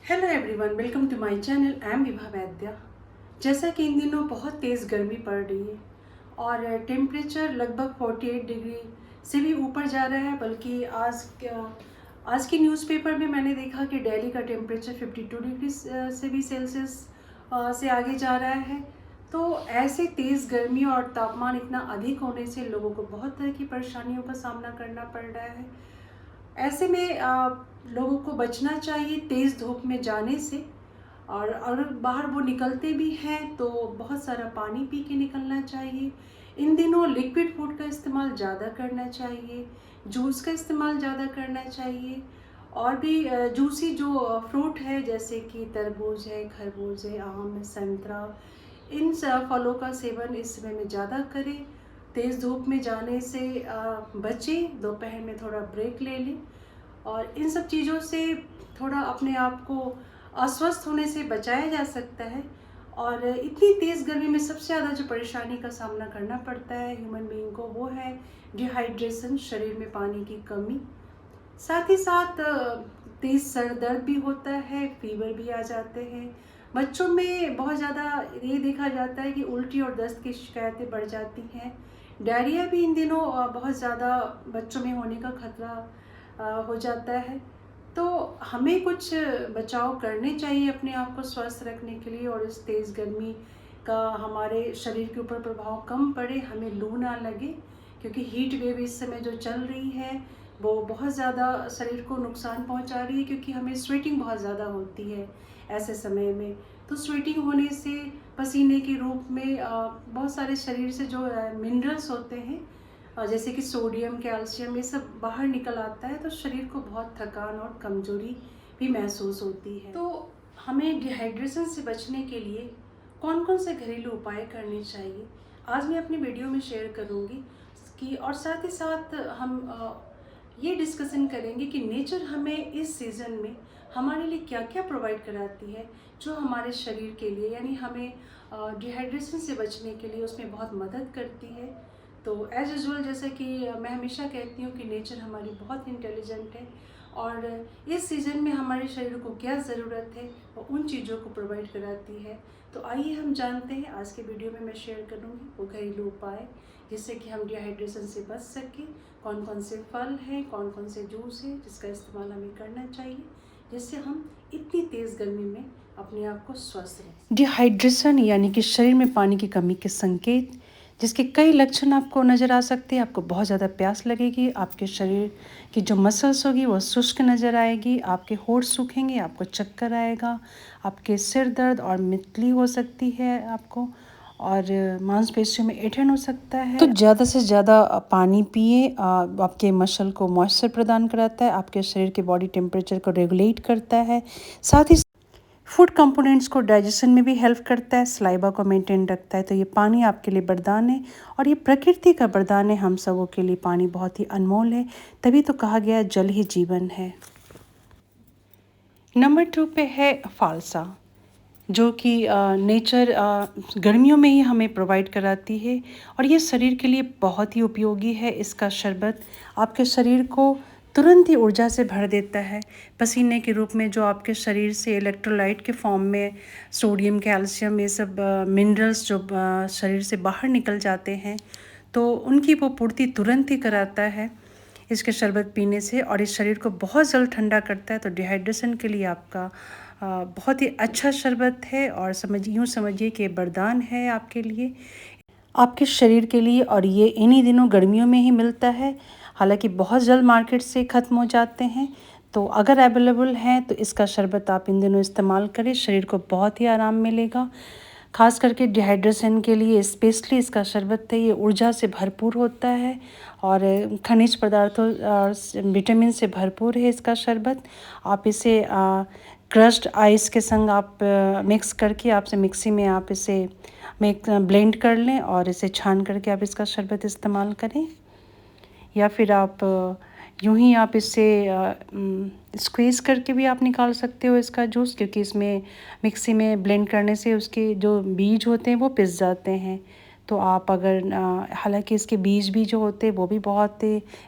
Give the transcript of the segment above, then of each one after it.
Hello everyone, welcome to my channel. I am Vibha Vaidya. जैसा कि इन दिनों बहुत तेज़ गर्मी पड़ रही है और टेम्परेचर लगभग 48 डिग्री से भी ऊपर जा रहा है। बल्कि आज के न्यूज़पेपर में मैंने देखा कि दिल्ली का टेम्परेचर 52 डिग्री से भी सेल्सियस से आगे जा रहा है। तो ऐसे तेज़ गर्मी और तापमान इतना अधिक होने से लोगों को बहुत तरह की परेशानियों का सामना करना पड़ रहा है। ऐसे में लोगों को बचना चाहिए तेज़ धूप में जाने से। और अगर बाहर वो निकलते भी हैं तो बहुत सारा पानी पी के निकलना चाहिए। इन दिनों लिक्विड फूड का इस्तेमाल ज़्यादा करना चाहिए, जूस का इस्तेमाल ज़्यादा करना चाहिए। और भी जूसी जो फ्रूट है जैसे कि तरबूज है, खरबूज है, आम है, संतरा, इन फलों का सेवन इस समय में ज़्यादा करें। तेज़ धूप में जाने से बचें, दोपहर में थोड़ा ब्रेक ले लें और इन सब चीज़ों से थोड़ा अपने आप को अस्वस्थ होने से बचाया जा सकता है। और इतनी तेज़ गर्मी में सबसे ज़्यादा जो परेशानी का सामना करना पड़ता है ह्यूमन बीइंग को, वो है डिहाइड्रेशन, शरीर में पानी की कमी। साथ ही साथ तेज़ सर दर्द भी होता है, फीवर भी आ जाते हैं। बच्चों में बहुत ज़्यादा ये देखा जाता है कि उल्टी और दस्त की शिकायतें बढ़ जाती हैं। डायरिया भी इन दिनों बहुत ज़्यादा बच्चों में होने का खतरा हो जाता है। तो हमें कुछ बचाव करने चाहिए अपने आप को स्वस्थ रखने के लिए, और इस तेज़ गर्मी का हमारे शरीर के ऊपर प्रभाव कम पड़े, हमें लू ना लगे। क्योंकि हीट वेव इस समय जो चल रही है वो बहुत ज़्यादा शरीर को नुकसान पहुंचा रही है, क्योंकि हमें स्वेटिंग बहुत ज़्यादा होती है ऐसे समय में। तो स्वेटिंग होने से पसीने के रूप में बहुत सारे शरीर से जो मिनरल्स होते हैं, जैसे कि सोडियम, कैल्शियम, ये सब बाहर निकल आता है। तो शरीर को बहुत थकान और कमजोरी भी महसूस होती है। तो हमें डिहाइड्रेशन से बचने के लिए कौन कौन से घरेलू उपाय करने चाहिए, आज मैं अपनी वीडियो में शेयर करूँगी कि, और साथ ही साथ हम ये डिस्कशन करेंगे कि नेचर हमें इस सीज़न में हमारे लिए क्या क्या प्रोवाइड कराती है, जो हमारे शरीर के लिए, यानी हमें डिहाइड्रेशन से बचने के लिए उसमें बहुत मदद करती है। तो एज यूजुअल, जैसा कि मैं हमेशा कहती हूँ कि नेचर हमारी बहुत इंटेलिजेंट है और इस सीज़न में हमारे शरीर को क्या ज़रूरत है वो उन चीज़ों को प्रोवाइड कराती है। तो आइए हम जानते हैं, आज के वीडियो में मैं शेयर करूँगी वो घरेलू उपाय जिससे कि हम डिहाइड्रेशन से बच सकें। कौन कौन से फल हैं, कौन कौन से जूस हैं जिसका इस्तेमाल हमें करना चाहिए, जिससे हम इतनी तेज़ गर्मी में अपने आप को स्वस्थ रखें। डिहाइड्रेशन यानी कि शरीर में पानी की कमी के संकेत, जिसके कई लक्षण आपको नज़र आ सकते हैं। आपको बहुत ज़्यादा प्यास लगेगी, आपके शरीर की जो मसल्स होगी वो शुष्क नज़र आएगी, आपके होंठ सूखेंगे, आपको चक्कर आएगा, आपके सिर दर्द और मितली हो सकती है आपको, और मांसपेशियों में ऐंठन हो सकता है। तो ज़्यादा से ज़्यादा पानी पिए, आपके मसल को मॉइस्चर प्रदान कराता है, आपके शरीर के बॉडी टेम्परेचर को रेगुलेट करता है। साथ ही फूड कंपोनेंट्स को डाइजेशन में भी हेल्प करता है, सलाइवा को मेंटेन रखता है। तो ये पानी आपके लिए वरदान है और ये प्रकृति का वरदान है। हम सबों के लिए पानी बहुत ही अनमोल है, तभी तो कहा गया जल ही जीवन है। नंबर 2 पे है फालसा, जो कि नेचर गर्मियों में ही हमें प्रोवाइड कराती है और ये शरीर के लिए बहुत ही उपयोगी है। इसका शरबत आपके शरीर को तुरंत ही ऊर्जा से भर देता है, पसीने के रूप में जो आपके शरीर से इलेक्ट्रोलाइट के फॉर्म में सोडियम, कैल्शियम, ये सब मिनरल्स जो शरीर से बाहर निकल जाते हैं, तो उनकी वो पूर्ति तुरंत ही कराता है इसके शरबत पीने से, और इस शरीर को बहुत जल्द ठंडा करता है। तो डिहाइड्रेशन के लिए आपका बहुत ही अच्छा शरबत है, और यूँ समझिए कि वरदान है आपके लिए, आपके शरीर के लिए। और ये इन्हीं दिनों गर्मियों में ही मिलता है, हालांकि बहुत जल्द मार्केट से ख़त्म हो जाते हैं। तो अगर अवेलेबल हैं तो इसका शरबत आप इन दिनों इस्तेमाल करें, शरीर को बहुत ही आराम मिलेगा। खास करके डिहाइड्रेशन के लिए स्पेशली इसका शरबत है, ये ऊर्जा से भरपूर होता है और खनिज पदार्थों और विटामिन से भरपूर है इसका शरबत। आप इसे क्रश्ड आइस के संग आप मिक्स करके आपसे मिक्सी में आप इसे ब्लेंड कर लें और इसे छान करके आप इसका शरबत इस्तेमाल करें, या फिर आप यूं ही आप इससे स्क्वीज़ करके भी आप निकाल सकते हो इसका जूस, क्योंकि इसमें मिक्सी में ब्लेंड करने से उसके जो बीज होते हैं वो पिस जाते हैं। तो आप अगर हालांकि इसके बीज भी जो होते हैं वो भी बहुत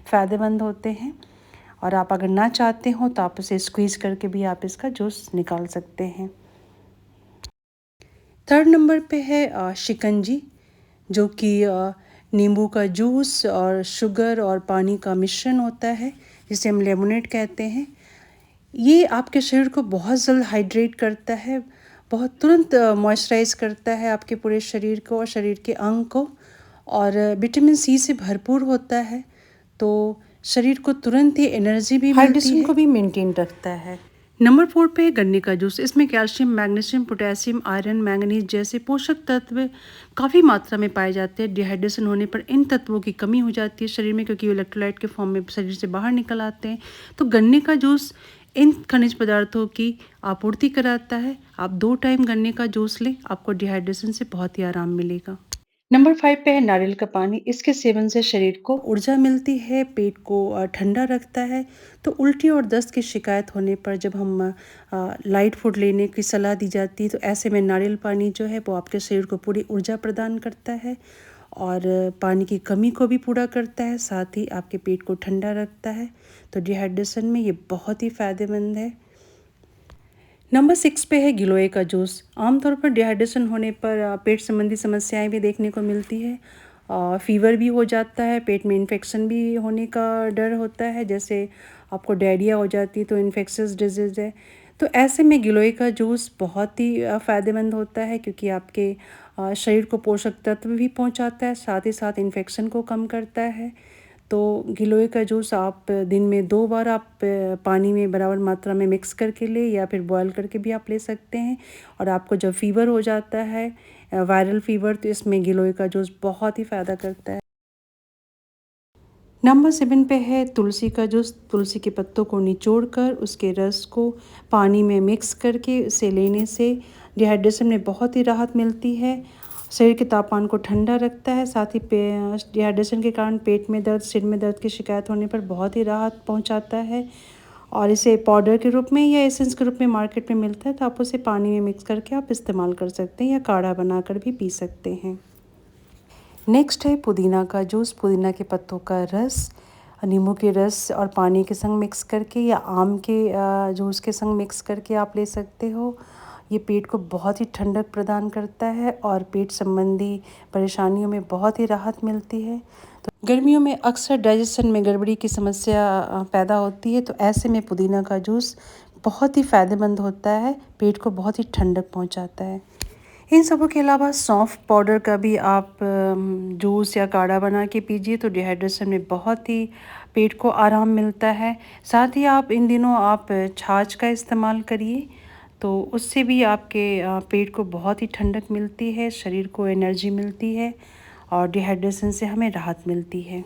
फ़ायदेमंद होते हैं, और आप अगर ना चाहते हो तो आप उसे स्क्वीज़ करके भी आप इसका जूस निकाल सकते हैं। थर्ड नंबर पे है शिकंजी, जो कि नींबू का जूस और शुगर और पानी का मिश्रण होता है, जिसे हम लेमोनेड कहते हैं। ये आपके शरीर को बहुत जल्द हाइड्रेट करता है, बहुत तुरंत मॉइस्चराइज़ करता है आपके पूरे शरीर को और शरीर के अंग को, और विटामिन सी से भरपूर होता है, तो शरीर को तुरंत ही एनर्जी भी मिलती है, हाइड्रेशन को भी मेंटेन रखता है। नंबर 4 पे है गन्ने का जूस। इसमें calcium, magnesium, potassium, iron, manganese जैसे पोषक तत्व काफ़ी मात्रा में पाए जाते हैं। डिहाइड्रेशन होने पर इन तत्वों की कमी हो जाती है शरीर में, क्योंकि वो इलेक्ट्रोलाइट के फॉर्म में शरीर से बाहर निकल आते हैं। तो गन्ने का जूस इन खनिज पदार्थों की आपूर्ति कराता है। आप 2 टाइम गन्ने का जूस लें, आपको डिहाइड्रेशन से बहुत ही आराम मिलेगा। नंबर 5 पे है नारियल का पानी। इसके सेवन से शरीर को ऊर्जा मिलती है, पेट को ठंडा रखता है। तो उल्टी और दस्त की शिकायत होने पर जब हम लाइट फूड लेने की सलाह दी जाती है, तो ऐसे में नारियल पानी जो है वो आपके शरीर को पूरी ऊर्जा प्रदान करता है और पानी की कमी को भी पूरा करता है, साथ ही आपके पेट को ठंडा रखता है। तो डिहाइड्रेशन में ये बहुत ही फ़ायदेमंद है। नंबर 6 पे है गिलोय का जूस। आमतौर पर डिहाइड्रेशन होने पर पेट संबंधी समस्याएं भी देखने को मिलती है। फीवर भी हो जाता है, पेट में इन्फेक्शन भी होने का डर होता है, जैसे आपको डायरिया हो जाती है तो इन्फेक्शस डिजीज़ है। तो ऐसे में गिलोय का जूस बहुत ही फ़ायदेमंद होता है, क्योंकि आपके शरीर को पोषक तत्व भी पहुंचाता है, साथ ही साथ इन्फेक्शन को कम करता है। तो गिलोय का जूस आप दिन में 2 बार आप पानी में बराबर मात्रा में मिक्स करके ले, या फिर बॉयल करके भी आप ले सकते हैं। और आपको जब फीवर हो जाता है, वायरल फीवर, तो इसमें गिलोय का जूस बहुत ही फ़ायदा करता है। नंबर 7 पे है तुलसी का जूस। तुलसी के पत्तों को निचोड़कर उसके रस को पानी में मिक्स करके उसे लेने से डिहाइड्रेशन में बहुत ही राहत मिलती है, शरीर के तापमान को ठंडा रखता है, साथ ही डिहाइड्रेशन के कारण पेट में दर्द, सिर में दर्द की शिकायत होने पर बहुत ही राहत पहुंचाता है। और इसे पाउडर के रूप में या एसेंस के रूप में मार्केट में मिलता है, तो आप उसे पानी में मिक्स करके आप इस्तेमाल कर सकते हैं या काढ़ा बनाकर भी पी सकते हैं। नेक्स्ट है पुदीना का जूस। पुदीना के पत्तों का रस नींबू के रस और पानी के संग मिक्स करके या आम के जूस के संग मिक्स करके आप ले सकते हो। ये पेट को बहुत ही ठंडक प्रदान करता है और पेट संबंधी परेशानियों में बहुत ही राहत मिलती है। तो गर्मियों में अक्सर डाइजेशन में गड़बड़ी की समस्या पैदा होती है, तो ऐसे में पुदीना का जूस बहुत ही फ़ायदेमंद होता है, पेट को बहुत ही ठंडक पहुंचाता है। इन सबों के अलावा सौंफ पाउडर का भी आप जूस या काढ़ा बना के पीजिए, तो डिहाइड्रेशन में बहुत ही पेट को आराम मिलता है। साथ ही आप इन दिनों आप छाछ का इस्तेमाल करिए, तो उससे भी आपके पेट को बहुत ही ठंडक मिलती है, शरीर को एनर्जी मिलती है और डिहाइड्रेशन से हमें राहत मिलती है।